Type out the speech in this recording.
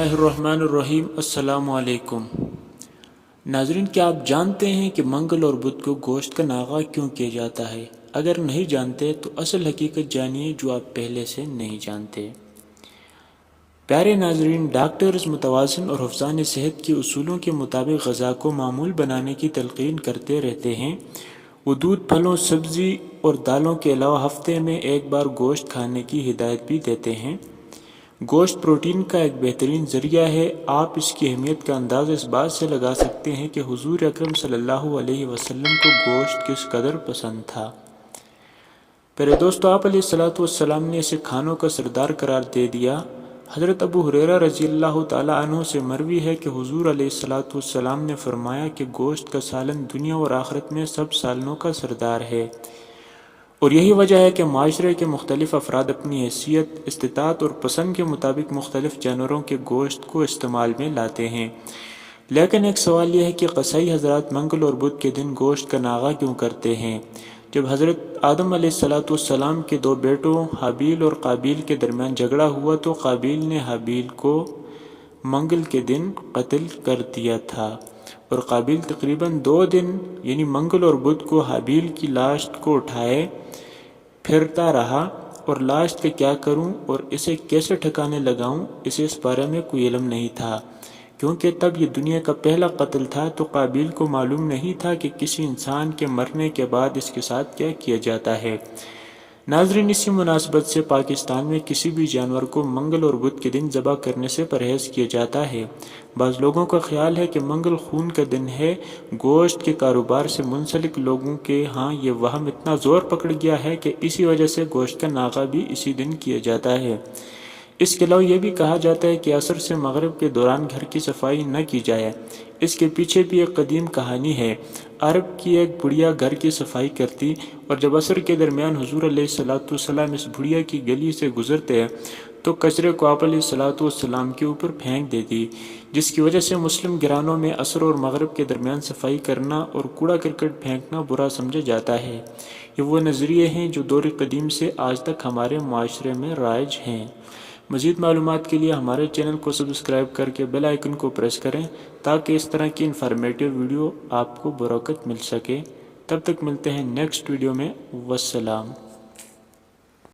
اللہ الرحمن الرحیم۔ السلام علیکم ناظرین، کیا آپ جانتے ہیں کہ منگل اور بدھ کو گوشت کا ناغہ کیوں کیا جاتا ہے؟ اگر نہیں جانتے تو اصل حقیقت جانیے جو آپ پہلے سے نہیں جانتے۔ پیارے ناظرین، ڈاکٹرز متوازن اور حفظان صحت کے اصولوں کے مطابق غذا کو معمول بنانے کی تلقین کرتے رہتے ہیں۔ وہ دودھ، پھلوں، سبزی اور دالوں کے علاوہ ہفتے میں ایک بار گوشت کھانے کی ہدایت بھی دیتے ہیں۔ گوشت پروٹین کا ایک بہترین ذریعہ ہے۔ آپ اس کی اہمیت کا اندازہ اس بات سے لگا سکتے ہیں کہ حضور اکرم صلی اللہ علیہ وسلم کو گوشت کس قدر پسند تھا۔ پہلے دوستو، آپ علیہ السلام نے اسے کھانوں کا سردار قرار دے دیا۔ حضرت ابو ہریرہ رضی اللہ تعالیٰ عنہ سے مروی ہے کہ حضور علیہ السلام نے فرمایا کہ گوشت کا سالن دنیا اور آخرت میں سب سالنوں کا سردار ہے، اور یہی وجہ ہے کہ معاشرے کے مختلف افراد اپنی حیثیت، استطاعت اور پسند کے مطابق مختلف جانوروں کے گوشت کو استعمال میں لاتے ہیں۔ لیکن ایک سوال یہ ہے کہ قصائی حضرات منگل اور بدھ کے دن گوشت کا ناغہ کیوں کرتے ہیں؟ جب حضرت آدم علیہ السلام کے دو بیٹوں حابیل اور قابیل کے درمیان جھگڑا ہوا تو قابیل نے حابیل کو منگل کے دن قتل کر دیا تھا، اور قابیل تقریباً 2 دن یعنی منگل اور بدھ کو حابیل کی لاش کو اٹھائے پھرتا رہا، اور لاش کا کیا کروں اور اسے کیسے ٹھکانے لگاؤں، اسے اس بارے میں کوئی علم نہیں تھا، کیونکہ تب یہ دنیا کا پہلا قتل تھا، تو قابیل کو معلوم نہیں تھا کہ کسی انسان کے مرنے کے بعد اس کے ساتھ کیا کیا جاتا ہے۔ ناظرین، اسی مناسبت سے پاکستان میں کسی بھی جانور کو منگل اور بدھ کے دن ذبح کرنے سے پرہیز کیا جاتا ہے۔ بعض لوگوں کا خیال ہے کہ منگل خون کا دن ہے۔ گوشت کے کاروبار سے منسلک لوگوں کے ہاں یہ وہم اتنا زور پکڑ گیا ہے کہ اسی وجہ سے گوشت کا ناغہ بھی اسی دن کیا جاتا ہے۔ اس کے علاوہ یہ بھی کہا جاتا ہے کہ عصر سے مغرب کے دوران گھر کی صفائی نہ کی جائے۔ اس کے پیچھے بھی ایک قدیم کہانی ہے۔ عرب کی ایک بڑھیا گھر کی صفائی کرتی، اور جب عصر کے درمیان حضور علیہ السلام اس بڑھیا کی گلی سے گزرتے تو کچرے کو آپ علیہ السلام کے اوپر پھینک دیتی، جس کی وجہ سے مسلم گھرانوں میں عصر اور مغرب کے درمیان صفائی کرنا اور کوڑا کرکٹ پھینکنا برا سمجھا جاتا ہے۔ یہ وہ نظریے ہیں جو دور قدیم سے آج تک ہمارے معاشرے میں رائج ہیں۔ مزید معلومات کے لیے ہمارے چینل کو سبسکرائب کر کے بیل آئیکن کو پریس کریں تاکہ اس طرح کی انفارمیٹیو ویڈیو آپ کو بروقت مل سکے۔ تب تک ملتے ہیں نیکسٹ ویڈیو میں۔ والسلام۔